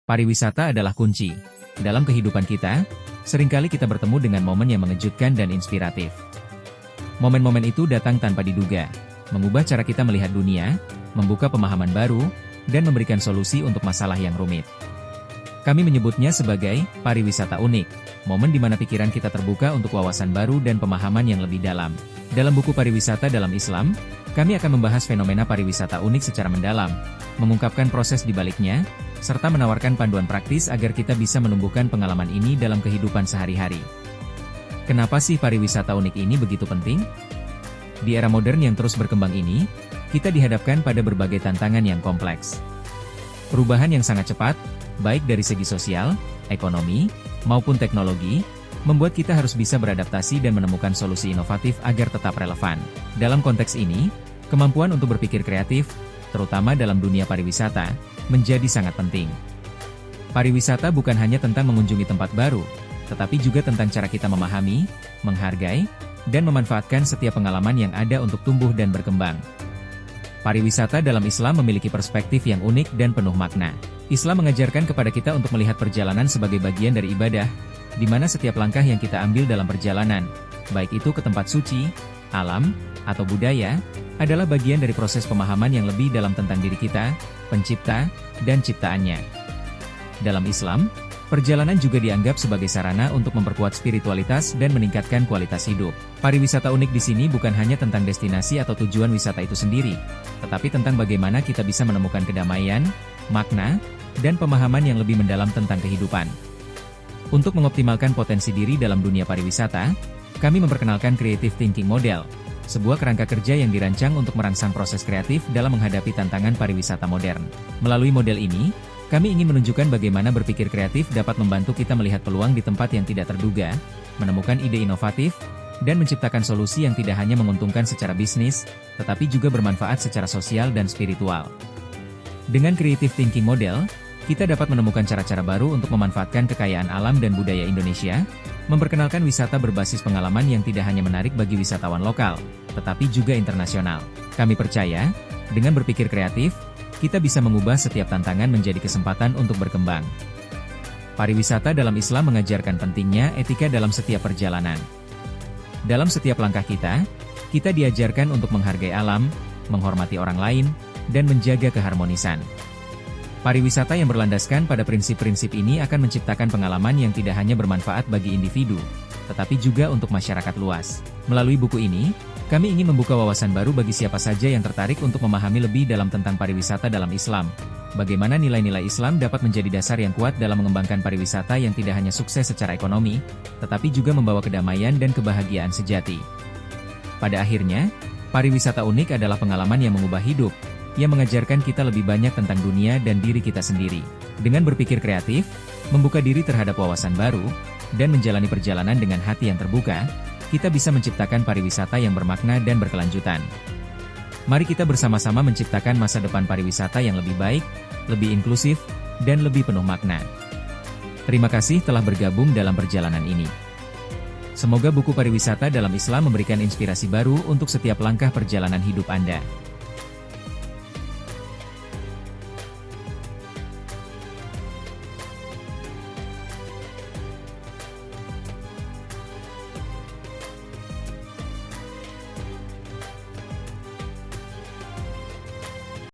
Pariwisata adalah kunci. Dalam kehidupan kita, seringkali kita bertemu dengan momen yang mengejutkan dan inspiratif. Momen-momen itu datang tanpa diduga, mengubah cara kita melihat dunia, membuka pemahaman baru, dan memberikan solusi untuk masalah yang rumit. Kami menyebutnya sebagai pariwisata unik, momen di mana pikiran kita terbuka untuk wawasan baru dan pemahaman yang lebih dalam. Dalam buku Pariwisata dalam Islam, kami akan membahas fenomena pariwisata unik secara mendalam, mengungkapkan proses di baliknya, serta menawarkan panduan praktis agar kita bisa menumbuhkan pengalaman ini dalam kehidupan sehari-hari. Kenapa sih pariwisata unik ini begitu penting? Di era modern yang terus berkembang ini, kita dihadapkan pada berbagai tantangan yang kompleks. Perubahan yang sangat cepat, baik dari segi sosial, ekonomi, maupun teknologi, membuat kita harus bisa beradaptasi dan menemukan solusi inovatif agar tetap relevan. Dalam konteks ini, kemampuan untuk berpikir kreatif, terutama dalam dunia pariwisata, menjadi sangat penting. Pariwisata bukan hanya tentang mengunjungi tempat baru, tetapi juga tentang cara kita memahami, menghargai, dan memanfaatkan setiap pengalaman yang ada untuk tumbuh dan berkembang. Pariwisata dalam Islam memiliki perspektif yang unik dan penuh makna. Islam mengajarkan kepada kita untuk melihat perjalanan sebagai bagian dari ibadah, di mana setiap langkah yang kita ambil dalam perjalanan, baik itu ke tempat suci, alam, atau budaya, adalah bagian dari proses pemahaman yang lebih dalam tentang diri kita, pencipta, dan ciptaannya. Dalam Islam, perjalanan juga dianggap sebagai sarana untuk memperkuat spiritualitas dan meningkatkan kualitas hidup. Pariwisata unik di sini bukan hanya tentang destinasi atau tujuan wisata itu sendiri, tetapi tentang bagaimana kita bisa menemukan kedamaian, makna, dan pemahaman yang lebih mendalam tentang kehidupan. Untuk mengoptimalkan potensi diri dalam dunia pariwisata, kami memperkenalkan Creative Thinking Model, sebuah kerangka kerja yang dirancang untuk merangsang proses kreatif dalam menghadapi tantangan pariwisata modern. Melalui model ini, kami ingin menunjukkan bagaimana berpikir kreatif dapat membantu kita melihat peluang di tempat yang tidak terduga, menemukan ide inovatif, dan menciptakan solusi yang tidak hanya menguntungkan secara bisnis, tetapi juga bermanfaat secara sosial dan spiritual. Dengan Creative Thinking Model, kita dapat menemukan cara-cara baru untuk memanfaatkan kekayaan alam dan budaya Indonesia, memperkenalkan wisata berbasis pengalaman yang tidak hanya menarik bagi wisatawan lokal, tetapi juga internasional. Kami percaya, dengan berpikir kreatif, kita bisa mengubah setiap tantangan menjadi kesempatan untuk berkembang. Pariwisata dalam Islam mengajarkan pentingnya etika dalam setiap perjalanan. Dalam setiap langkah kita diajarkan untuk menghargai alam, menghormati orang lain, dan menjaga keharmonisan. Pariwisata yang berlandaskan pada prinsip-prinsip ini akan menciptakan pengalaman yang tidak hanya bermanfaat bagi individu, tetapi juga untuk masyarakat luas. Melalui buku ini, kami ingin membuka wawasan baru bagi siapa saja yang tertarik untuk memahami lebih dalam tentang pariwisata dalam Islam. Bagaimana nilai-nilai Islam dapat menjadi dasar yang kuat dalam mengembangkan pariwisata yang tidak hanya sukses secara ekonomi, tetapi juga membawa kedamaian dan kebahagiaan sejati. Pada akhirnya, pariwisata unik adalah pengalaman yang mengubah hidup, yang mengajarkan kita lebih banyak tentang dunia dan diri kita sendiri. Dengan berpikir kreatif, membuka diri terhadap wawasan baru, dan menjalani perjalanan dengan hati yang terbuka, kita bisa menciptakan pariwisata yang bermakna dan berkelanjutan. Mari kita bersama-sama menciptakan masa depan pariwisata yang lebih baik, lebih inklusif, dan lebih penuh makna. Terima kasih telah bergabung dalam perjalanan ini. Semoga buku Pariwisata dalam Islam memberikan inspirasi baru untuk setiap langkah perjalanan hidup Anda.